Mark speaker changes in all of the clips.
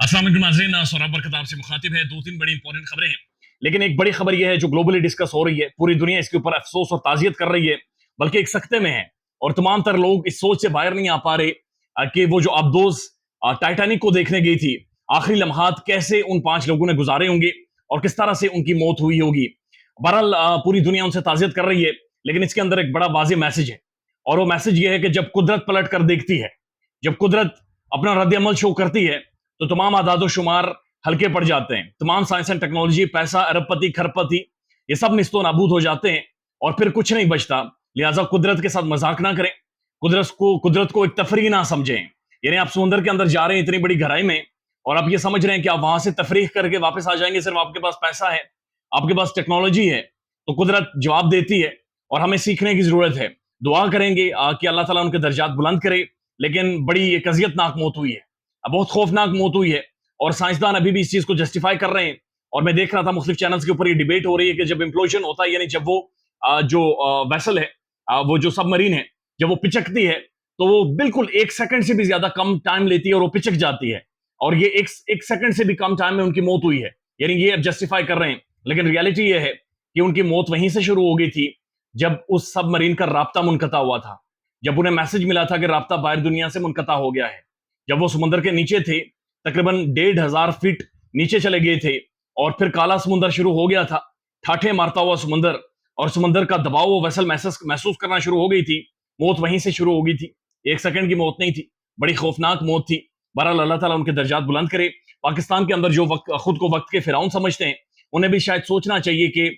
Speaker 1: अस्सलाम वालेकुम नाज़रीन, सौरभ बरकत आपसे मुखातिब है। दो तीन बड़ी इंपॉर्टेंट खबरें हैं, लेकिन एक बड़ी खबर यह है जो ग्लोबली डिस्कस हो रही है, पूरी दुनिया इसके ऊपर अफसोस और ताज़ियत कर रही है, बल्कि एक सख्ते में है और तमाम तर लोग इस सोच से बाहर नहीं आ पा रहे कि वो जो अब्दोस टाइटैनिक को देखने गई थी, आखिरी लम्हात कैसे उन 5 लोगों ने गुजारे होंगे और किस तरह से उनकी मौत हुई होगी। बहरहाल पूरी दुनिया उनसे ताज़ियत कर रही है, लेकिन इसके अंदर एक बड़ा वाज़ेह मैसेज है, और वो मैसेज ये है कि जब कुदरत पलट कर देखती है, जब कुदरत अपना रद्द अमल शो करती है, तो तमाम आदादो शुमार हल्के पड़ जाते हैं। तमाम साइंस एंड टेक्नोलॉजी, पैसा, अरबपति, खरबपति, ये सब निस्तो नाबूद हो जाते हैं और फिर कुछ नहीं बचता। लिहाजा कुदरत के साथ मजाक ना करें, कुदरत को एक तफरीह ना समझें। यानी आप समुद्र के अंदर जा रहे हैं इतनी बड़ी गहराई में, और आप ये समझ रहे हैं कि आप वहां से तफरीह करके वापस आ जाएंगे, सिर्फ आपके पास पैसा है, आपके पास टेक्नोलॉजी है। तो कुदरत जवाब देती है और हमें सीखने की जरूरत है। दुआ करेंगे कि अल्लाह ताला उनके दर्जात बुलंद करे। लेकिन बड़ी एक अजियतनाक मौत हुई है, बहुत खौफनाक मौत हुई है, और साइंसदान अभी भी इस चीज को जस्टिफाई कर रहे हैं। और मैं देख रहा था मुख्तलिफ चैनल्स के ऊपर ये डिबेट हो रही है कि जब इम्प्लोजन होता है, यानी जब वो जो वेसल है, वो जो सबमरीन है, जब वो पिचकती है, तो वो बिल्कुल 1 सेकंड से भी ज्यादा कम टाइम लेती है और वो पिचक जाती है, और ये एक सेकंड से भी कम टाइम में उनकी मौत हुई है। यानी ये अब जस्टिफाई कर रहे हैं, लेकिन रियलिटी ये है कि उनकी मौत वहीं से शुरू हो गई थी जब उस सबमरीन का राब्ता मुनकता हुआ था, जब उन्हें मैसेज मिला था कि राब्ता बाहर दुनिया से मुनकता हो गया है। जब वो समुद्र के नीचे थे, तकरीबन 1500 फीट नीचे चले गए थे, और फिर काला समुद्र शुरू हो गया था, ठाठे मारता हुआ समुद्र, और समुद्र का दबाव वो वेसल महसूस करना शुरू हो गई थी। मौत वहीं से शुरू हो गई थी, 1 सेकंड की मौत नहीं थी, बड़ी खौफनाक मौत थी। बहरहाल अल्लाह ताला उनके दर्जात बुलंद करे। पाकिस्तान के अंदर जो खुद को वक्त के फिरौन समझते हैं, उन्हें भी शायद सोचना चाहिए कि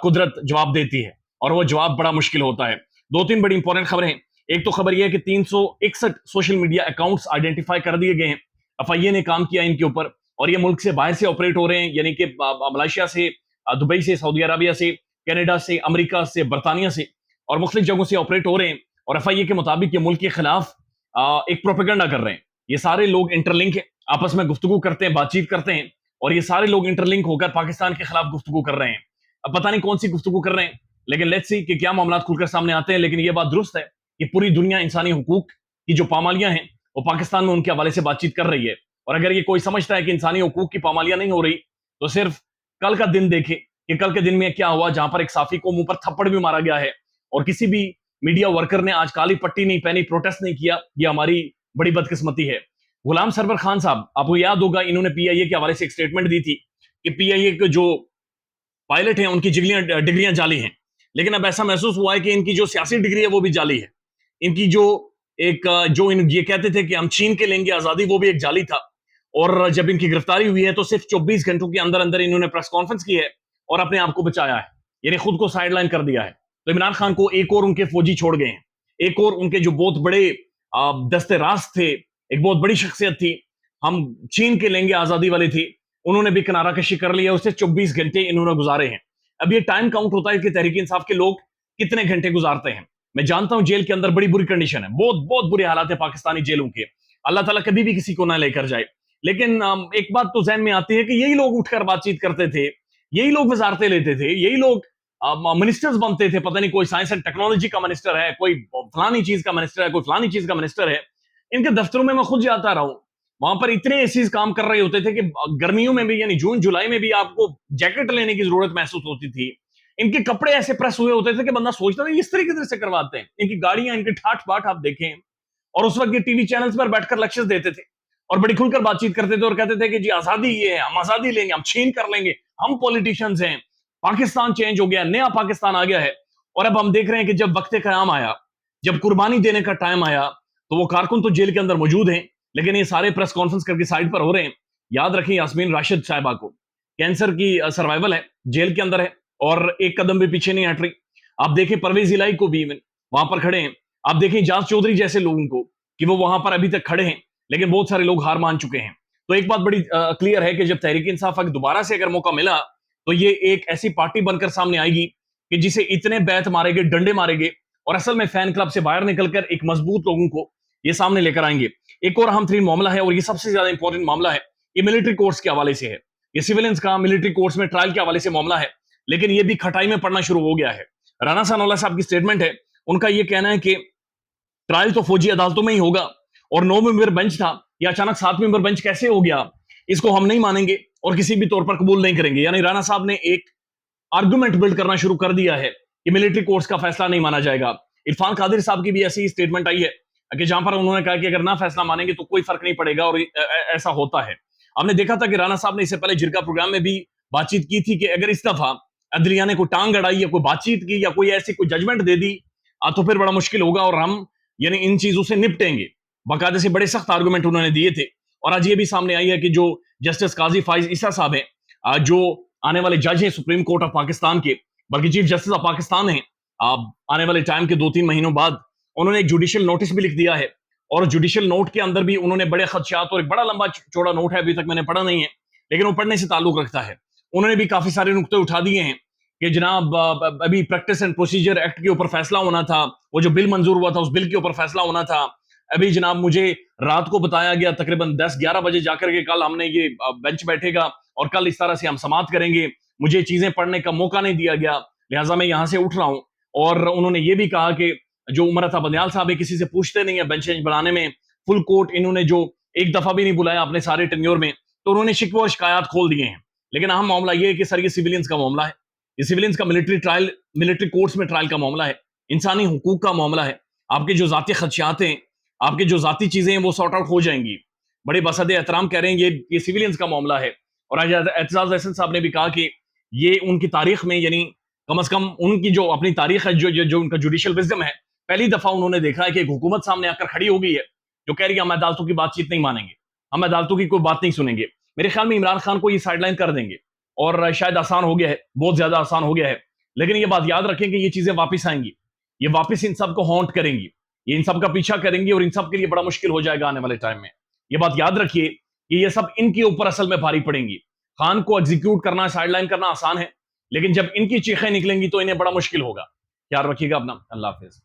Speaker 1: कुदरत जवाब देती है, और वो जवाब बड़ा मुश्किल होता है। दो तीन बड़ी इंपॉर्टेंट खबरें हैं। एक तो खबर यह है कि 361 सोशल मीडिया अकाउंट्स आइडेंटिफाई कर दिए गए हैं। एफआईए ने काम किया इनके ऊपर, और ये मुल्क से बाहर से ऑपरेट हो रहे हैं, यानी कि मलेशिया से, दुबई से, सऊदी अरबिया से, कनाडा से, अमेरिका से, बरतानिया से, और मुख्तलिफ जगहों से ऑपरेट हो रहे हैं। और एफआईए के मुताबिक ये मुल्क के खिलाफ एक प्रोपेगेंडा कर रहे हैं। ये सारे लोग इंटरलिंक है, आपस में गुफ्तगू करते हैं, बातचीत करते हैं, और ये सारे लोग इंटरलिंक होकर पाकिस्तान के खिलाफ गुफ्तगू कर रहे हैं। अब पता नहीं कौन सी गुफ्तगू कर रहे हैं, लेकिन लेट्स सी कि क्या मामला खुलकर सामने आते हैं। लेकिन ये बात दुरुस्त है कि पूरी दुनिया इंसानी हुकूक की जो पामालियां हैं, वो पाकिस्तान में उनके हवाले से बातचीत कर रही है। और अगर ये कोई समझता है कि इंसानी हुकूक की पामालियां नहीं हो रही, तो सिर्फ कल का दिन देखे कि कल के दिन में क्या हुआ, जहां पर एक साफी को मुंह पर थप्पड़ भी मारा गया है, और किसी भी मीडिया वर्कर ने आज काली पट्टी नहीं पहनी, प्रोटेस्ट नहीं किया। ये हमारी बड़ी बदकिस्मती है। गुलाम सरवर खान साहब, आपको याद होगा, इन्होंने पीआईए के हवाले से एक स्टेटमेंट दी थी कि पीआईए के जो पायलट हैं उनकी डिग्रियां जाली हैं। लेकिन अब ऐसा महसूस हुआ है कि इनकी जो सियासी डिग्री है वो भी जाली है। इनकी जो ये कहते थे कि हम छीन के लेंगे आजादी, वो भी एक जाली था। और जब इनकी गिरफ्तारी हुई है, तो सिर्फ 24 घंटों के अंदर अंदर इन्होंने प्रेस कॉन्फ्रेंस की है और अपने आप को बचाया है, यानी खुद को साइडलाइन कर दिया है। तो इमरान खान को एक और उनके फौजी छोड़ गए हैं, एक और उनके जो बहुत बड़े दस्ते राज थे, एक बहुत बड़ी शख्सियत थी, हम छीन के लेंगे आजादी वाली थी, उन्होंने भी किनारा कशी कर लिया। उससे 24 घंटे इन्होंने गुजारे हैं। अब ये टाइम काउंट होता है कि तहरीक इंसाफ के लोग कितने घंटे गुजारते हैं। मैं जानता हूं जेल के अंदर बड़ी बुरी कंडीशन है, बहुत बहुत बुरे हालात है पाकिस्तानी जेलों के। अल्लाह ताला कभी भी किसी को ना लेकर जाए। लेकिन एक बात तो जहन में आती है कि यही लोग उठकर बातचीत करते थे, यही लोग वजारतें लेते थे, यही लोग मिनिस्टर्स बनते थे। पता नहीं कोई साइंस एंड टेक्नोलॉजी का मिनिस्टर है, कोई फलानी चीज का मिनिस्टर है, कोई फलानी चीज का मिनिस्टर है। इनके दफ्तरों में मैं खुद जाता रहा हूं, वहां पर इतने एसीज काम कर रहे होते थे कि गर्मियों में भी, यानी जून जुलाई में भी, आपको जैकेट लेने की जरूरत महसूस होती थी। इनके कपड़े ऐसे प्रेस हुए होते थे कि बंदा सोचता था इस तरीके से करवाते हैं। इनकी गाड़ियां, इनके ठाठ बाट आप देखें। और उस वक्त ये टीवी चैनल्स पर बैठकर लेक्चर्स देते थे और बड़ी खुलकर बातचीत करते थे और कहते थे कि जी आजादी ये है, हम आजादी लेंगे, हम छीन कर लेंगे, हम पॉलिटिशियंस हैं, पाकिस्तान चेंज हो गया, नया पाकिस्तान आ गया है। और अब हम देख रहे हैं कि जब वक्त कयाम आया, जब कुर्बानी देने का टाइम आया, तो वो कारकुन तो जेल के अंदर मौजूद हैं, लेकिन ये सारे प्रेस कॉन्फ्रेंस करके साइड पर हो रहे हैं। याद रखें यास्मीन राशिद साहिबा को कैंसर की सर्वाइवल है, जेल के अंदर है, और एक कदम भी पीछे नहीं हट रही। आप देखें परवेज इलाही को भी वहां पर खड़े हैं। आप देखें जांच चौधरी जैसे लोगों को कि वो वहां पर अभी तक खड़े हैं, लेकिन बहुत सारे लोग हार मान चुके हैं। तो एक बात बड़ी क्लियर है कि जब तहरीक इंसाफ दोबारा से अगर मौका मिला, तो ये एक ऐसी पार्टी बनकर सामने आएगी कि जिसे इतने बैत मारेंगे, डंडे मारेंगे, और असल में फैन क्लब से बाहर निकलकर एक मजबूत लोगों को ये सामने लेकर आएंगे। एक और अहम तरीन मामला है, और ये सबसे ज्यादा इंपॉर्टेंट मामला है, ये मिलिट्री कोर्ट्स के हवाले से है। ये सिविलियंस का मिलिट्री कोर्ट्स में ट्रायल के हवाले से मामला है, लेकिन ये भी खटाई में पड़ना शुरू हो गया है। राना सनाउल्लाह साहब की स्टेटमेंट है, उनका ये कहना है कि ट्रायल तो फौजी अदालतों में ही होगा, और 9 मेंबर बेंच था, या अचानक 7 मेंबर बेंच कैसे हो गया। اس کو ہم نہیں مانیں گے اور کسی بھی طور پر قبول نہیں کریں گے. یعنی رانا صاحب نے ایک آرگومنٹ بلڈ کرنا شروع کر دیا ہے کہ ملٹری کورٹس کا فیصلہ نہیں مانا جائے گا. عرفان قادری صاحب کی بھی ایسی اسٹیٹمنٹ آئی ہے کہ جہاں پر انہوں نے کہا کہ اگر نہ فیصلہ مانیں گے تو کوئی فرق نہیں پڑے گا, اور ایسا ہوتا ہے. ہم نے دیکھا تھا کہ رانا صاحب نے اس سے پہلے جرگا پروگرام میں بھی بات چیت کی تھی کہ اگر اس دفعہ عدلیہ نے کوئی ٹانگ اڑائی یا کوئی بات چیت کی یا کوئی ایسی کوئی ججمنٹ دے دی تو پھر بڑا مشکل ہوگا اور ہم یعنی ان چیزوں سے نپٹیں گے. باقاعدہ سے بڑے سخت آرگومنٹ انہوں نے دیے تھے. اور آج یہ بھی سامنے آئی ہے کہ جو جسٹس قاضی فائز عیسیٰ صاحب ہیں, جو آنے والے جج ہیں سپریم کورٹ آف پاکستان کے, بلکہ چیف جسٹس آف پاکستان ہیں, آنے والے ٹائم کے 2-3 مہینوں بعد انہوں نے ایک جوڈیشل نوٹس بھی لکھ دیا ہے. اور جوڈیشل نوٹ کے اندر بھی انہوں نے بڑے خدشات, اور ایک بڑا لمبا چوڑا نوٹ ہے, ابھی تک میں نے پڑھا نہیں ہے لیکن وہ پڑھنے سے تعلق رکھتا ہے. انہوں نے بھی کافی سارے نقطے اٹھا دیے ہیں کہ جناب ابھی پریکٹس اینڈ پروسیجر ایکٹ کے اوپر فیصلہ ہونا تھا, وہ جو بل منظور ہوا تھا اس بل کے اوپر فیصلہ ہونا تھا. ابھی جناب مجھے رات کو بتایا گیا تقریباً 10-11 بجے جا کر کے کل ہم نے یہ بینچ بیٹھے گا اور کل اس طرح سے ہم سماعت کریں گے, مجھے چیزیں پڑھنے کا موقع نہیں دیا گیا, لہٰذا میں یہاں سے اٹھ رہا ہوں. اور انہوں نے یہ بھی کہا کہ جو عمر عطا بندیال صاحب ہے کسی سے پوچھتے نہیں ہیں بینچ بنانے میں, فل کورٹ انہوں نے جو ایک دفعہ بھی نہیں بلایا اپنے سارے ٹینیور میں, تو انہوں نے شکوے اور شکایات کھول دیے ہیں. لیکن اہم معاملہ یہ ہے کہ سر یہ سیولینز کا معاملہ ہے, یہ سیولینز کا ملٹری کورٹس میں ٹرائل کا معاملہ ہے, انسانی حقوق کا معاملہ ہے. آپ کے جو ذاتی خدشات ہیں, آپ کے جو ذاتی چیزیں ہیں وہ سارٹ آؤٹ ہو جائیں گی. بڑے بصد احترام کہہ رہے ہیں یہ سیولینز کا معاملہ ہے. اور آج اعتزاز احسن صاحب نے بھی کہا کہ یہ ان کی تاریخ میں یعنی کم از کم ان کی جو اپنی تاریخ ہے, جو ان کا جوڈیشل وزڈم ہے, پہلی دفعہ انہوں نے دیکھا ہے کہ ایک حکومت سامنے آ کر کھڑی ہو گئی ہے جو کہہ رہی ہے ہم عدالتوں کی بات چیت نہیں مانیں گے, ہم عدالتوں کی کوئی بات نہیں سنیں گے. میرے خیال میں عمران خان کو یہ سائڈ لائن کر دیں گے اور شاید آسان ہو گیا ہے, بہت زیادہ آسان ہو گیا ہے. لیکن یہ بات یاد رکھیں کہ یہ چیزیں واپس آئیں گی, یہ واپس ان سب کو ہانٹ کریں گی, یہ ان سب کا پیچھا کریں گی اور ان سب کے لیے بڑا مشکل ہو جائے گا آنے والے ٹائم میں. یہ بات یاد رکھیے کہ یہ سب ان کے اوپر اصل میں بھاری پڑیں گی. خان کو ایگزیکیوٹ کرنا, سائڈ لائن کرنا آسان ہے, لیکن جب ان کی چیخیں نکلیں گی تو انہیں بڑا مشکل ہوگا. خیال رکھیے گا اپنا. اللہ حافظ.